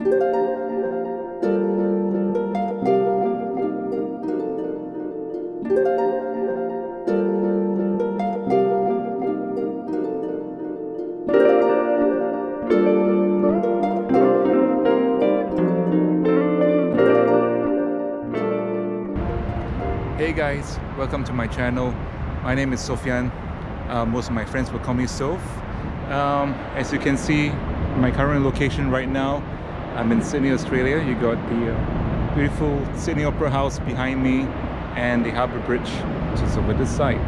Hey guys, welcome to my channel. My name is Sofian. Most of my friends will call me Soph. As you can see, my current location right now, I'm in Sydney, Australia. You got the beautiful Sydney Opera House behind me and the Harbour Bridge, which is over this side.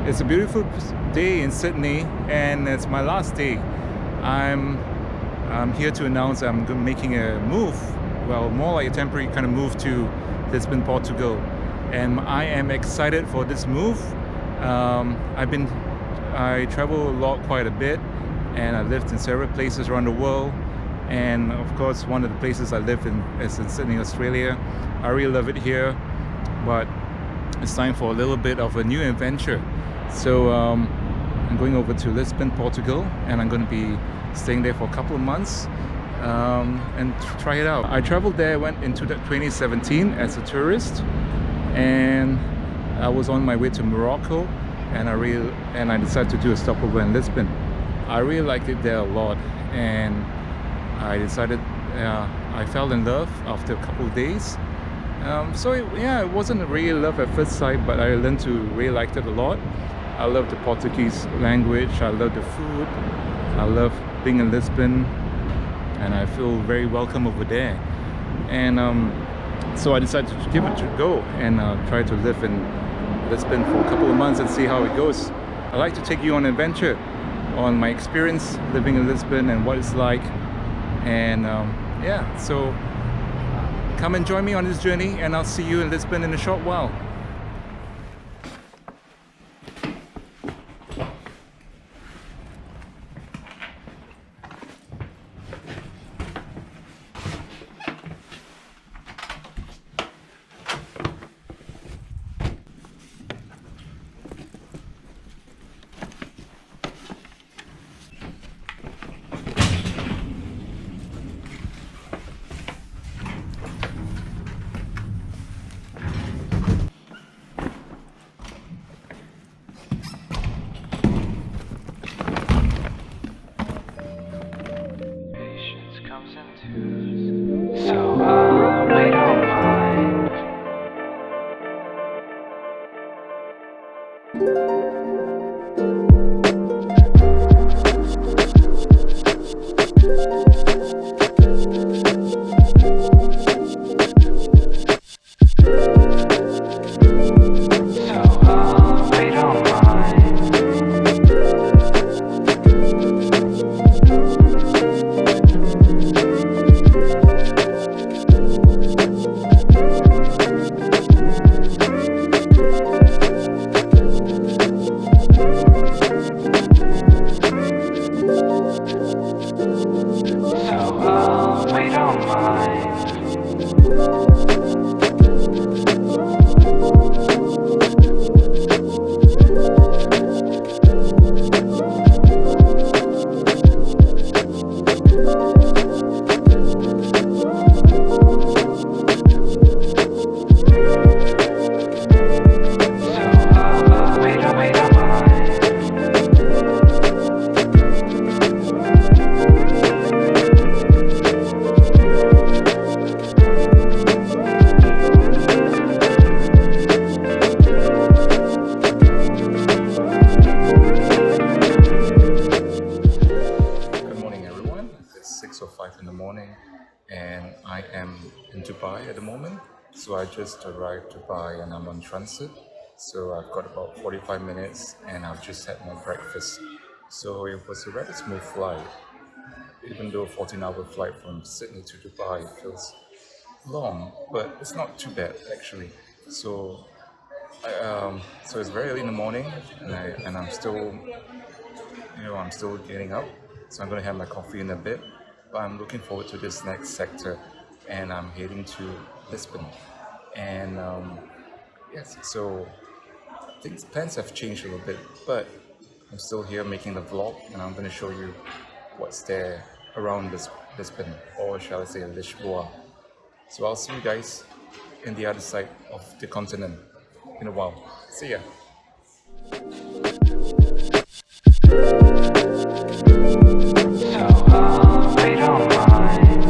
It's a beautiful day in Sydney and it's my last day. I'm here to announce I'm making a move, well, more like a temporary kind of move to Lisbon, Portugal. And I am excited for this move. I travel a lot, quite a bit, and I lived in several places around the world. And of course, one of the places I live in is in Sydney, Australia. I really love it here, but it's time for a little bit of a new adventure. So I'm going over to Lisbon, Portugal, and I'm going to be staying there for a couple of months and try it out. I traveled there, went into 2017 as a tourist, and I was on my way to Morocco, and I decided to do a stopover in Lisbon. I really liked it there a lot, and I decided I fell in love after a couple of days. It wasn't a real love at first sight, but I learned to really like it a lot. I love the Portuguese language, I love the food, I love being in Lisbon, and I feel very welcome over there. And so I decided to give it a go and try to live in Lisbon for a couple of months and see how it goes. I'd like to take you on an adventure on my experience living in Lisbon and what it's like. And so come and join me on this journey, and I'll see you in Lisbon in a short while. And I am in Dubai at the moment. So I just arrived Dubai and I'm on transit. So I've got about 45 minutes and I've just had my breakfast. So it was a rather smooth flight. Even though a 14-hour flight from Sydney to Dubai feels long, but it's not too bad actually. So it's very early in the morning, and I'm still, I'm still getting up. So I'm gonna have my coffee in a bit. But I'm looking forward to this next sector, and I'm heading to Lisbon. And yes, so plans have changed a little bit, but I'm still here making the vlog, and I'm gonna show you what's there around Lisbon, or shall I say Lisboa. So I'll see you guys in the other side of the continent in a while. See ya. Wait on mine.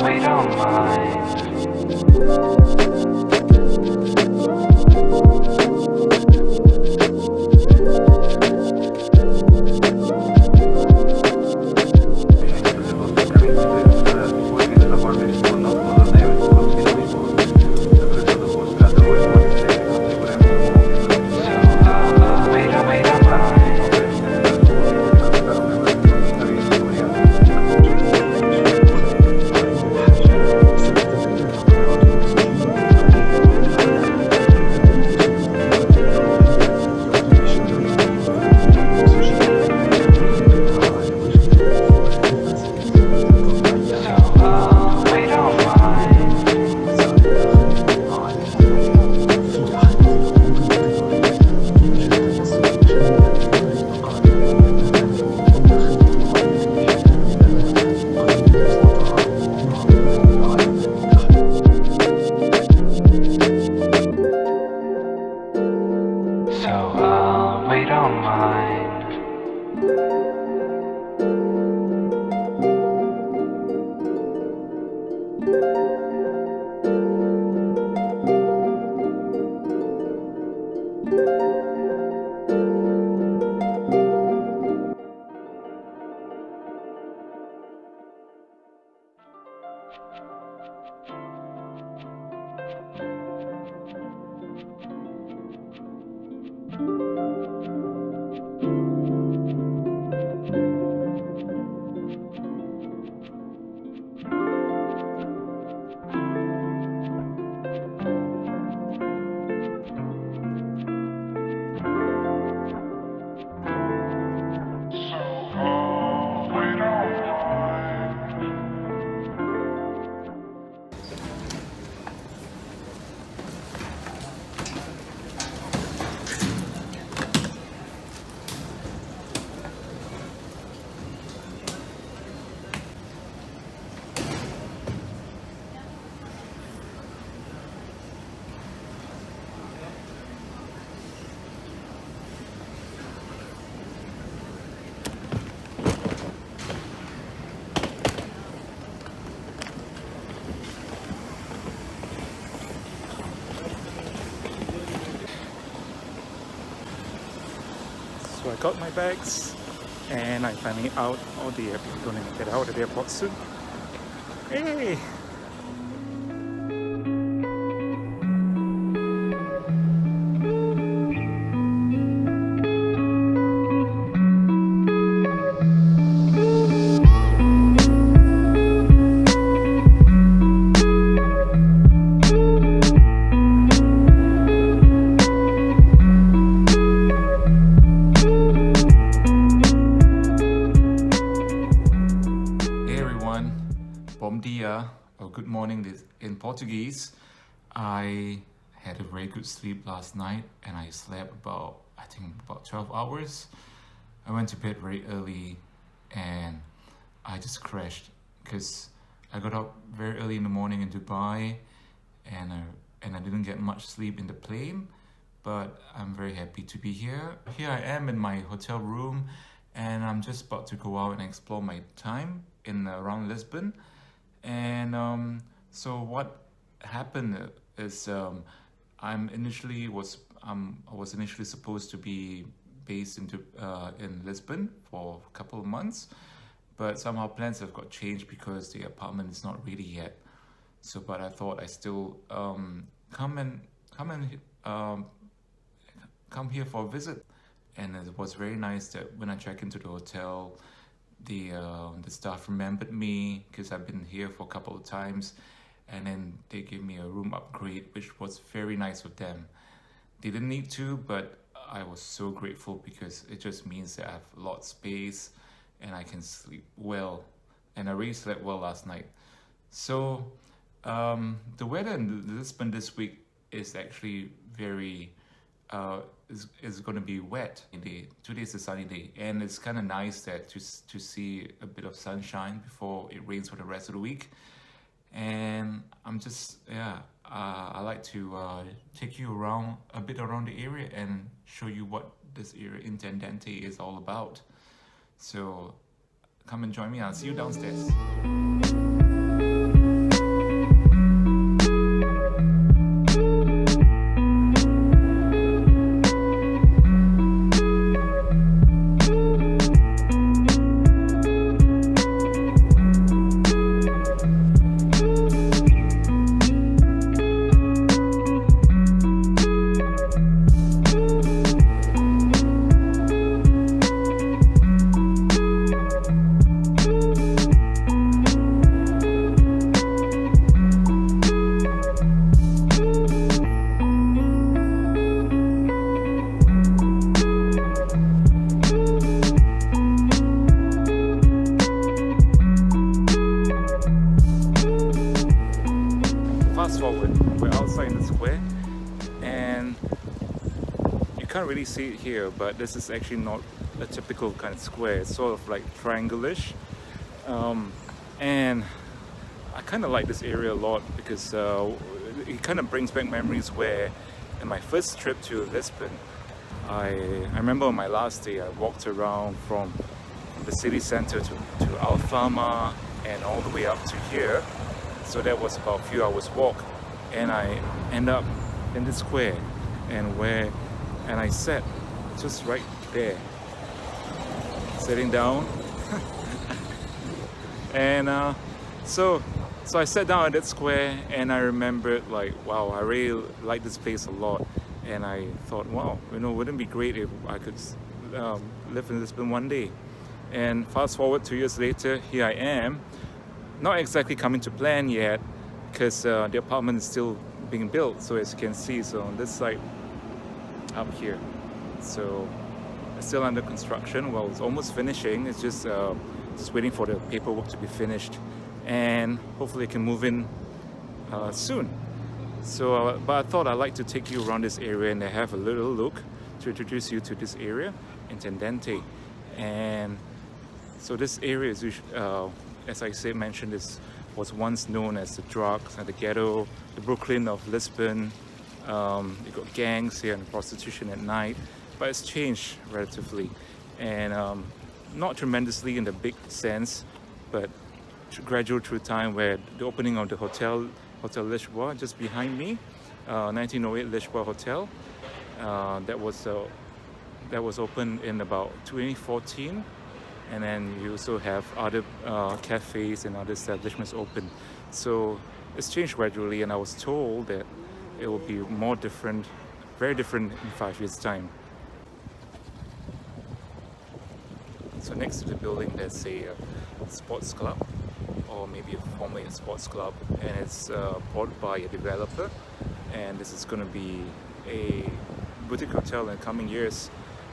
Wait on mine. Wait on mine. Wait on mine. Wait on mine. So I got my bags and I'm finally out of the airport. Gonna get out of the airport soon. Hey! Bom dia, or good morning in Portuguese. I had a very good sleep last night and I slept I think about 12 hours. I went to bed very early and I just crashed because I got up very early in the morning in Dubai and I didn't get much sleep in the plane, but I'm very happy to be here. Here I am in my hotel room and I'm just about to go out and explore my time around Lisbon. And so what happened is I was initially supposed to be based in Lisbon for a couple of months, but somehow plans have got changed because the apartment is not ready yet. So, but I thought I still come here for a visit, and it was very nice that when I checked into the hotel, the staff remembered me because I've been here for a couple of times, and then they gave me a room upgrade, which was very nice of them. They didn't need to, but I was so grateful because it just means that I have a lot of space and I can sleep well. And I really slept well last night. So the weather in Lisbon this week is actually very is going to be wet. Today is a sunny day, and it's kind of nice that to see a bit of sunshine before it rains for the rest of the week. And I'm just I like to take you around a bit around the area and show you what this area Intendente is all about. So come and join me. I'll see you downstairs. Fast forward, we're outside in the square, and you can't really see it here, but this is actually not a typical kind of square. It's sort of like triangulish, and I kind of like this area a lot because it kind of brings back memories where in my first trip to Lisbon, I remember on my last day I walked around from the city center to Alfama and all the way up to here. So that was about a few hours walk, and I end up in the square, and I sat just right there, sitting down, and so I sat down in that square, and I remembered like, wow, I really like this place a lot, and I thought, wow, wouldn't it be great if I could live in Lisbon one day? And fast forward 2 years later, here I am. Not exactly coming to plan yet because the apartment is still being built. So as you can see, so on this side up here, so it's still under construction. Well, it's almost finishing. It's just waiting for the paperwork to be finished, and hopefully it can move in soon. So, but I thought I'd like to take you around this area and have a little look to introduce you to this area, Intendente. And so this area is as I mentioned, this was once known as the drugs and the ghetto, the Brooklyn of Lisbon. You got gangs here and prostitution at night, but it's changed relatively, and not tremendously in the big sense, but gradual through time, where the opening of the Hotel Lisboa just behind me, 1908 Lisboa Hotel, that was opened in about 2014. And then you also have other cafes and other establishments open. So it's changed gradually, and I was told that it will be more different, very different in 5 years' time. So next to the building there's a sports club, or maybe formerly a sports club, and it's bought by a developer, and this is going to be a boutique hotel in the coming years.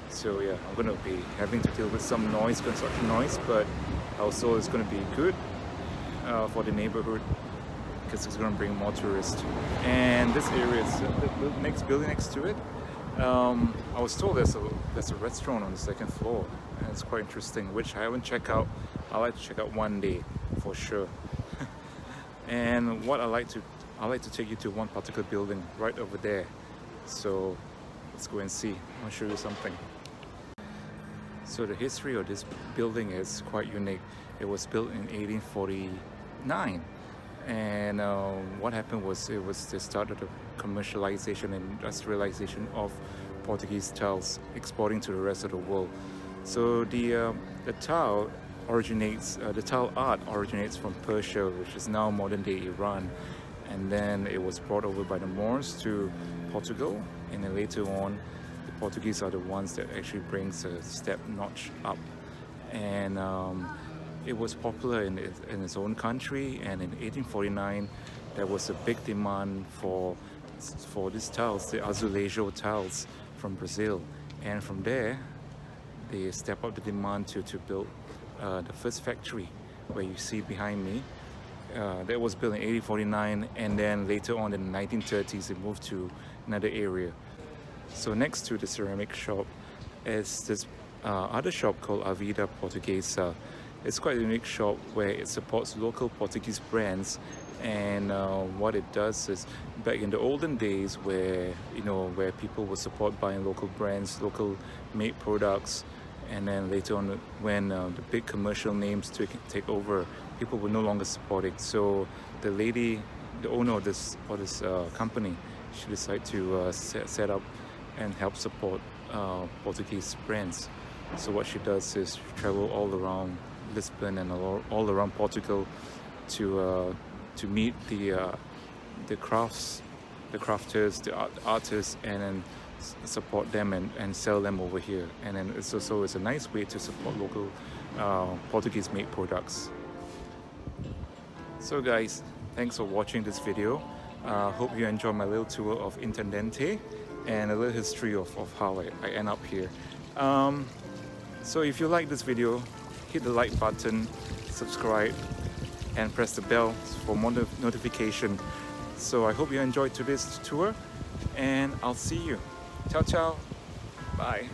So yeah, I'm going to be having to deal with some construction noise, but also it's going to be good for the neighborhood because it's going to bring more tourists. And this area is the next building next to it. I was told there's a restaurant on the second floor, and it's quite interesting, which I haven't checked out. I'd like to check out one day for sure. And what I like to take you to one particular building right over there. So let's go and see. I'll show you something. So the history of this building is quite unique. It was built in 1849, and what happened was it was the start of the commercialization and industrialization of Portuguese tiles, exporting to the rest of the world. So the tile art originates from Persia, which is now modern-day Iran, and then it was brought over by the Moors to Portugal, and then later on the Portuguese are the ones that actually brings a step notch up, and it was popular in its own country. And in 1849 there was a big demand for these tiles, the azulejo tiles from Brazil, And from there, they step up the demand to build the first factory where you see behind me. That was built in 1849, and then later on in the 1930s, it moved to another area. So next to the ceramic shop is this other shop called Avida Portuguese. It's quite a unique shop where it supports local Portuguese brands, and what it does is, back in the olden days where where people would support buying local brands, local made products, and then later on when the big commercial names take over, people were no longer supporting. So the lady, the owner of this company, she decided to set up and help support Portuguese brands. So what she does is travel all around Lisbon and all around Portugal to meet the crafters, the artists, and then support them and sell them over here. And then it's also a nice way to support local Portuguese made products. So guys, thanks for watching this video. Hope you enjoyed my little tour of Intendente and a little history of how I end up here. So if you like this video, hit the like button, subscribe, and press the bell for more notification. So I hope you enjoyed today's tour, and I'll see you. Ciao ciao. Bye.